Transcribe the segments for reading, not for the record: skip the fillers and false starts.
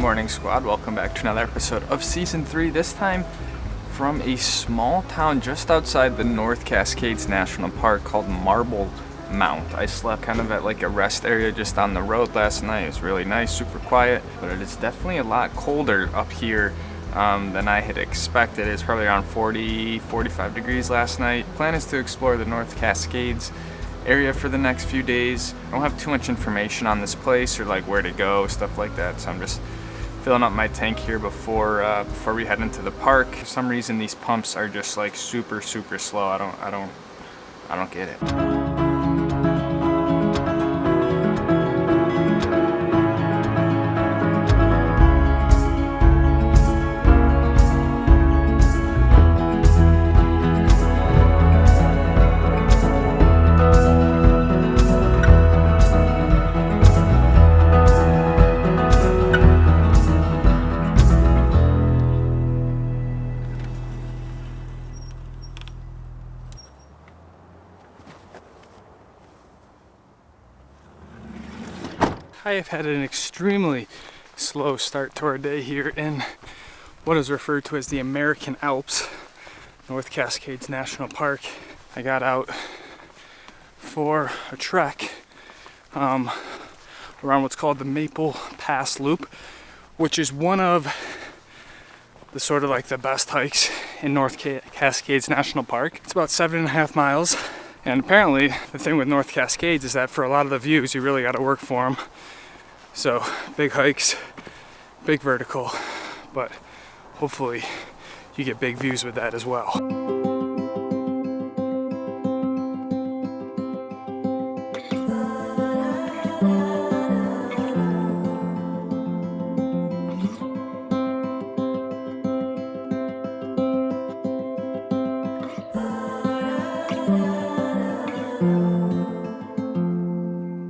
morning, squad. Welcome back to another episode of season 3, this time from a small town just outside the North Cascades National Park called Marble Mount. I slept kind of at like a rest area just on the road last night. It was really nice, super quiet, but it is definitely a lot colder up here than I had expected. It's probably around 40-45 degrees last night. Plan is to explore the North Cascades area for the next few days. I don't have too much information on this place or like where to go, stuff like that, so I'm just filling up my tank here before we head into the park. For some reason these pumps are just like super slow. I don't get it. I have had an extremely slow start to our day here in what is referred to as the American Alps, North Cascades National Park. I got out for a trek around what's called the Maple Pass Loop, which is one of the sort of like the best hikes in North Cascades National Park. It's about 7.5 miles. And apparently the thing with North Cascades is that for a lot of the views, you really got to work for them. So big hikes, big vertical, but hopefully you get big views with that as well.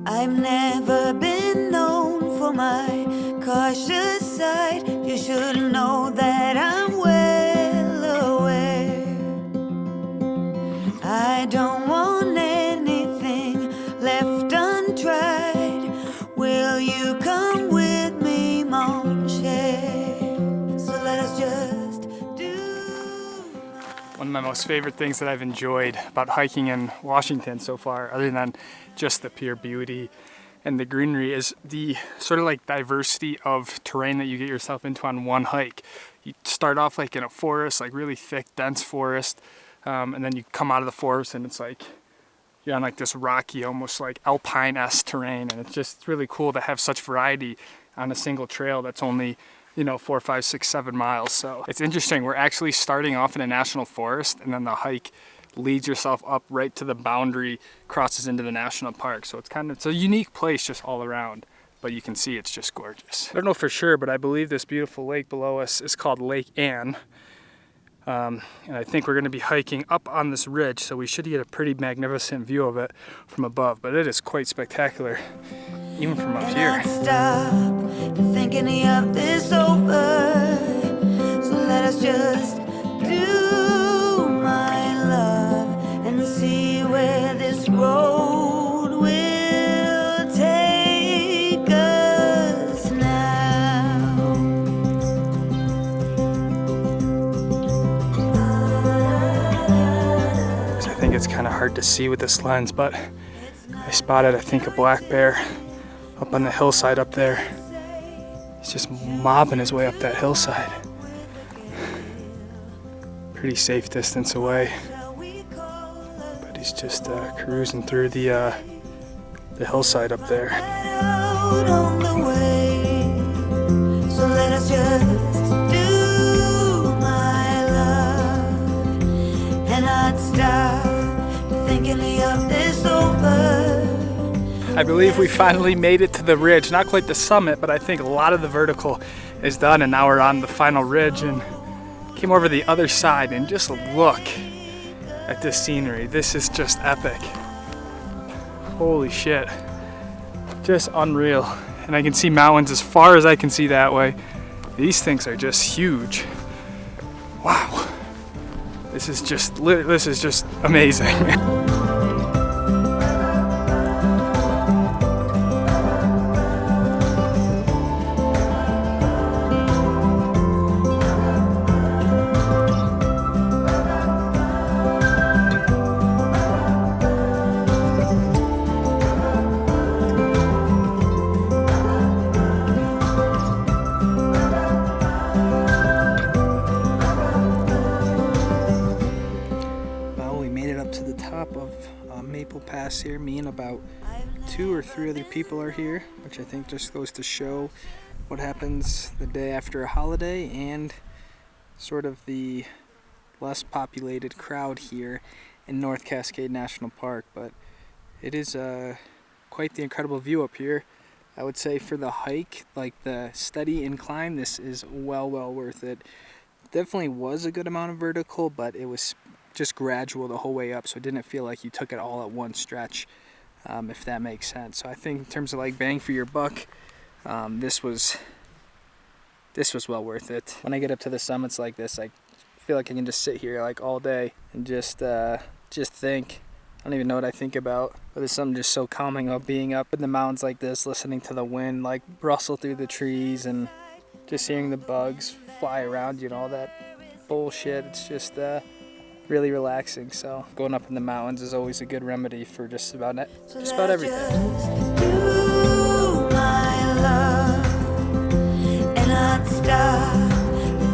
I've never been known for my cautious side. You should know that I'm well aware. I don't want anything left untried. Will you come with me, mon cher? So let us just do. One of my most favorite things that I've enjoyed about hiking in Washington so far, other than just the pure beauty and the greenery, is the sort of like diversity of terrain that you get yourself into on one hike. You start off like in a forest, like really thick, dense forest, and then you come out of the forest and it's like you're on like this rocky, almost like alpine-esque terrain, and it's really cool to have such variety on a single trail that's only 4, 5, 6, 7 miles. So it's interesting. We're actually starting off in a national forest, and then the hike leads yourself up right to the boundary, crosses into the national park. So it's a unique place just all around, but you can see it's just gorgeous. I don't know for sure, but I believe this beautiful lake below us is called Lake Anne. And I think we're going to be hiking up on this ridge, so we should get a pretty magnificent view of it from above, but it is quite spectacular, even from up here. Stop thinking of this over. So let us just do, my love, and see where this road will take us now. I think it's kind of hard to see with this lens, but I spotted, I think, a black bear up on the hillside up there. He's just mobbing his way up that hillside. Pretty safe distance away, but he's just cruising through the hillside up there. Out on the way. So let us just do, my love, and not stop thinking of this over. I believe we finally made it to the ridge. Not quite the summit, but I think a lot of the vertical is done, and now we're on the final ridge and came over the other side, and just look at this scenery. This is just epic. Holy shit. Just unreal. And I can see mountains as far as I can see that way. These things are just huge. Wow. This is just amazing. Maple Pass here. Me and about 2 or 3 other people are here, which I think just goes to show what happens the day after a holiday and sort of the less populated crowd here in North Cascades National Park. But it is quite the incredible view up here. I would say for the hike, like the steady incline, this is well worth it. Definitely was a good amount of vertical, but it was just gradual the whole way up, so it didn't feel like you took it all at one stretch, if that makes sense. So I think in terms of like bang for your buck, this was well worth it. When I get up to the summits like this, I feel like I can just sit here like all day and just think. I don't even know what I think about, but there's something just so calming about being up in the mountains like this, listening to the wind like rustle through the trees and just hearing the bugs fly around you and all that bullshit. It's just really relaxing. So going up in the mountains is always a good remedy for just about everything. And I'd stop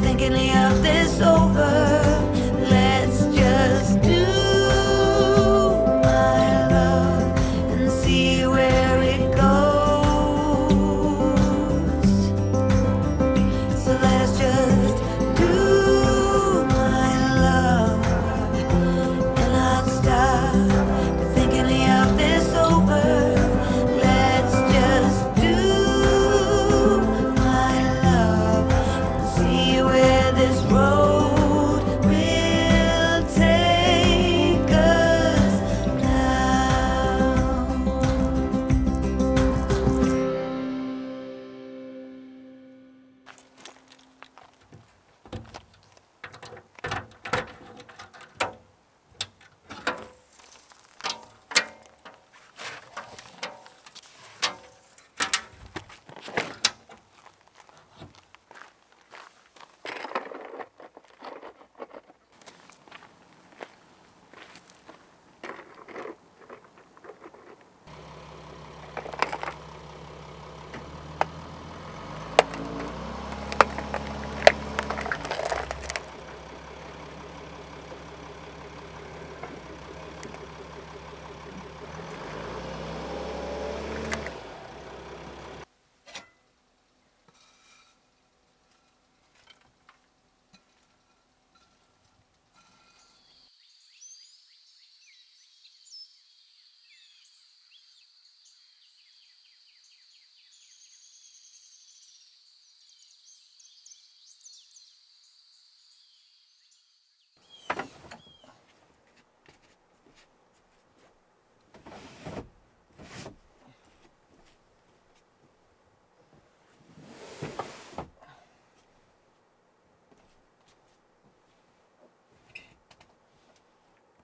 thinking of this over. Let's just do my love and see where it goes. So let's just do my love, and I'd stop thinking of this over. Let's just do my love and see where this road will take us now.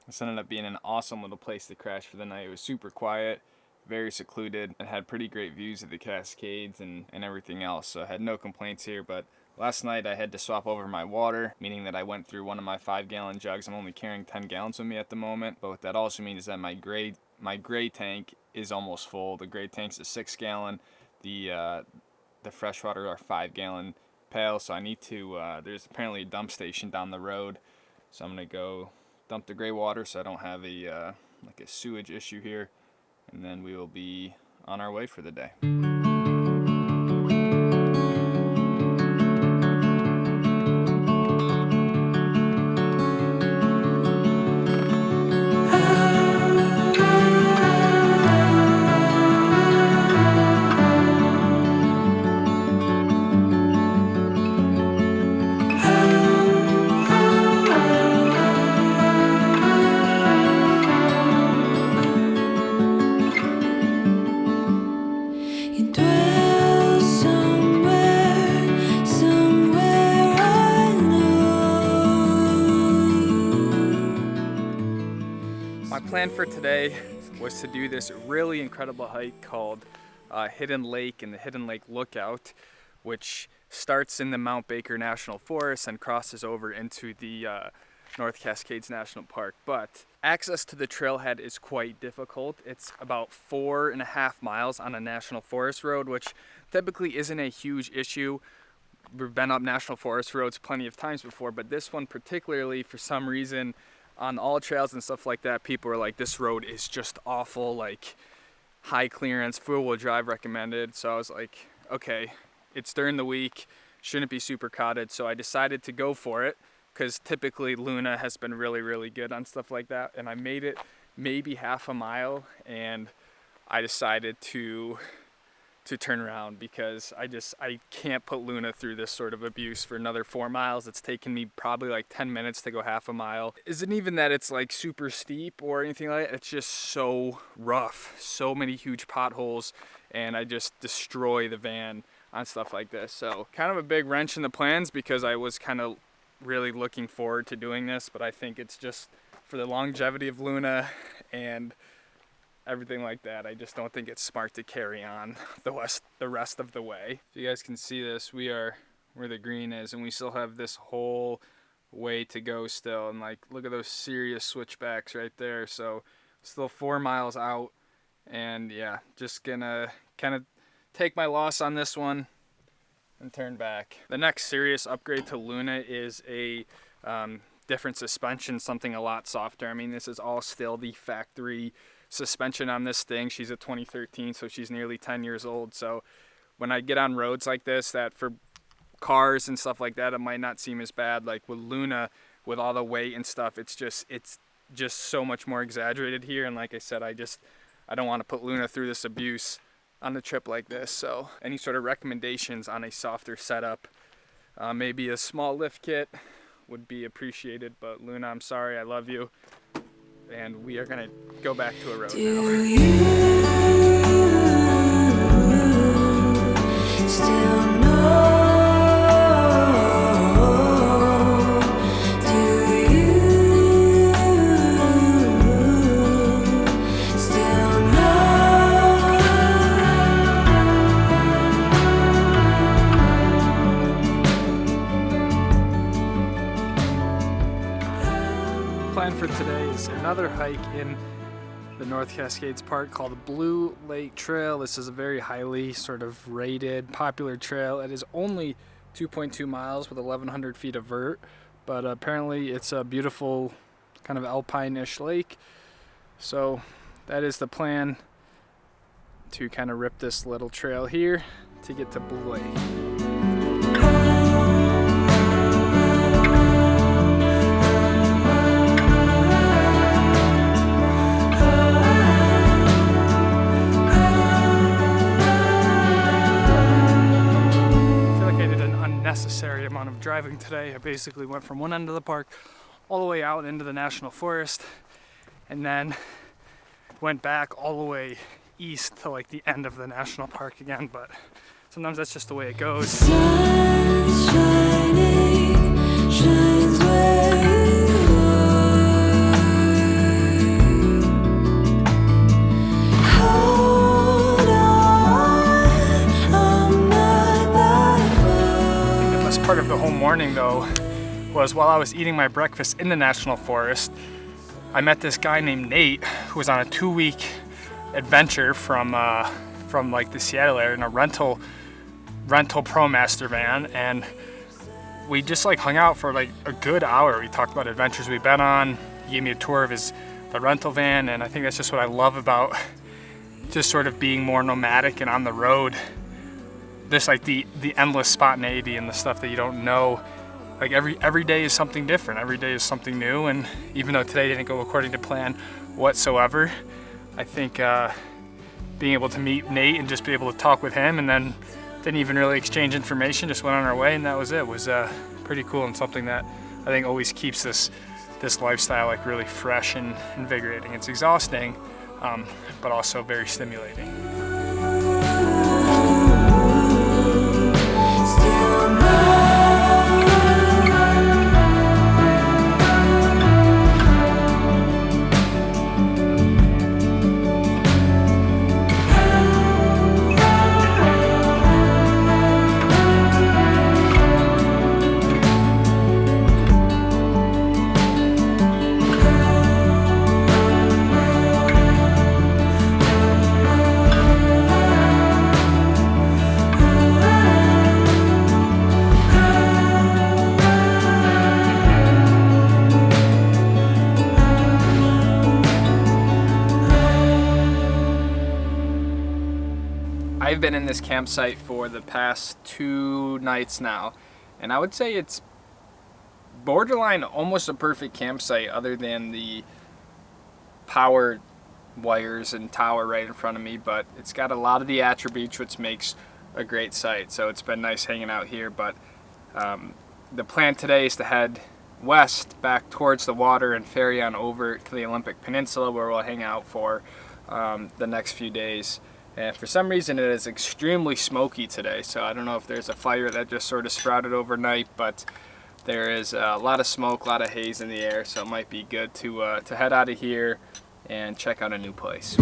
This ended up being an awesome little place to crash for the night. It was super quiet, very secluded, and had pretty great views of the Cascades and everything else. So I had no complaints here, but last night I had to swap over my water, meaning that I went through one of my 5-gallon jugs. I'm only carrying 10 gallons with me at the moment, but what that also means is that my gray tank is almost full. The gray tank's a 6-gallon. The freshwater are 5-gallon pails, so I need to, there's apparently a dump station down the road, so I'm going to go dump the gray water so I don't have a like a sewage issue here, and then we will be on our way for the day. You dwell somewhere, somewhere I know. My plan for today was to do this really incredible hike called Hidden Lake and the Hidden Lake Lookout, which starts in the Mount Baker National Forest and crosses over into the North Cascades National Park. But access to the trailhead is quite difficult. It's about 4.5 miles on a national forest road, which typically isn't a huge issue. We've been up national forest roads plenty of times before, but this one particularly, for some reason, on all trails and stuff like that, people are like, this road is just awful, like high clearance, four-wheel drive recommended. So I was like, okay, it's during the week, shouldn't be super crowded. So I decided to go for it, because typically Luna has been really, really good on stuff like that. And I made it maybe half a mile, and I decided to turn around, because I can't put Luna through this sort of abuse for another 4 miles. It's taken me probably like 10 minutes to go half a mile. Isn't even that it's like super steep or anything like that. It's just so rough, so many huge potholes, and I just destroy the van on stuff like this. So kind of a big wrench in the plans, because I was kind of really looking forward to doing this, but I think it's just for the longevity of Luna and everything like that, I just don't think it's smart to carry on the rest of the way. If you guys can see this, we are where the green is, and we still have this whole way to go still. And like, look at those serious switchbacks right there. So still 4 miles out, and yeah, just gonna kind of take my loss on this one and turn back. The next serious upgrade to Luna is a different suspension, something a lot softer. I mean, this is all still the factory suspension on this thing. She's a 2013, so she's nearly 10 years old. So when I get on roads like this, that for cars and stuff like that, it might not seem as bad. Like with Luna, with all the weight and stuff, it's just so much more exaggerated here. And like I said, I don't want to put Luna through this abuse on the trip like this. So any sort of recommendations on a softer setup, maybe a small lift kit would be appreciated. But Luna, I'm sorry, I love you. And we are gonna go back to a road now. For today is another hike in the North Cascades Park called the Blue Lake Trail. This is a very highly sort of rated, popular trail. It is only 2.2 miles with 1,100 feet of vert, but apparently it's a beautiful kind of alpine-ish lake. So that is the plan, to kind of rip this little trail here to get to Blue Lake. Necessary amount of driving today. I basically went from one end of the park all the way out into the national forest, and then went back all the way east to like the end of the national park again. But sometimes that's just the way it goes. Sun's shining, shines where you are. Hold on, I'm not that far. The best part of the whole morning though was while I was eating my breakfast in the national forest, I met this guy named Nate who was on a 2-week adventure from like the Seattle area in a rental ProMaster van, and we just like hung out for like a good hour. We talked about adventures we've been on. He gave me a tour of the rental van, and I think that's just what I love about just sort of being more nomadic and on the road. This like the endless spontaneity and the stuff that you don't know. Like every day is something different. Every day is something new, and even though today didn't go according to plan whatsoever, I think being able to meet Nate and just be able to talk with him, and then didn't even really exchange information, just went on our way, and that was it. It was pretty cool, and something that I think always keeps this lifestyle like really fresh and invigorating. It's exhausting, but also very stimulating. I've been in this campsite for the past 2 nights now, and I would say it's borderline almost a perfect campsite other than the power wires and tower right in front of me, but it's got a lot of the attributes which makes a great site. So it's been nice hanging out here, but the plan today is to head west back towards the water and ferry on over to the Olympic Peninsula, where we'll hang out for the next few days. And for some reason it is extremely smoky today, so I don't know if there's a fire that just sort of sprouted overnight, but there is a lot of smoke, a lot of haze in the air, so it might be good to head out of here and check out a new place.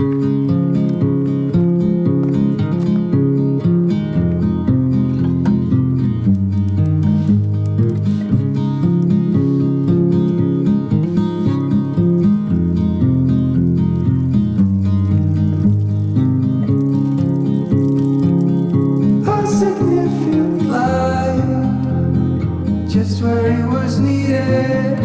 A significant light, just where it was needed,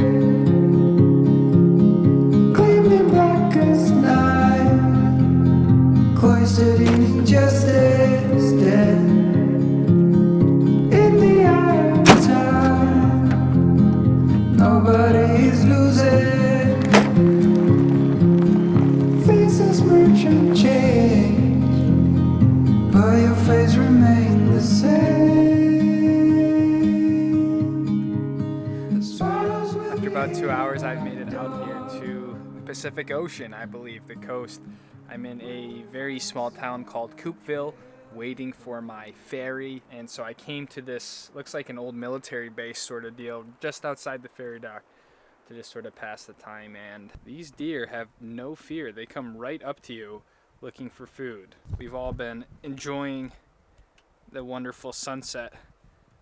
gleaming black as night, cloistered in injustice, dead in the eye of time. Nobody is losing, faces merge and change, but your face remains the same. The swallows will After about 2 hours, I've made it out here to the Pacific Ocean, I believe, the coast. I'm in a very small town called Coopville, waiting for my ferry, and so I came to this, looks like an old military base sort of deal, just outside the ferry dock to just sort of pass the time. And these deer have no fear. They come right up to you looking for food. We've all been enjoying the wonderful sunset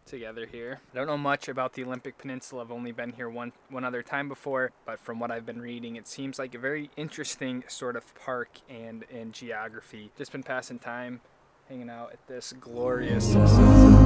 together here. I don't know much about the Olympic Peninsula. I've only been here one other time before, but from what I've been reading, it seems like a very interesting sort of park and geography. Just been passing time, hanging out at this glorious sunset.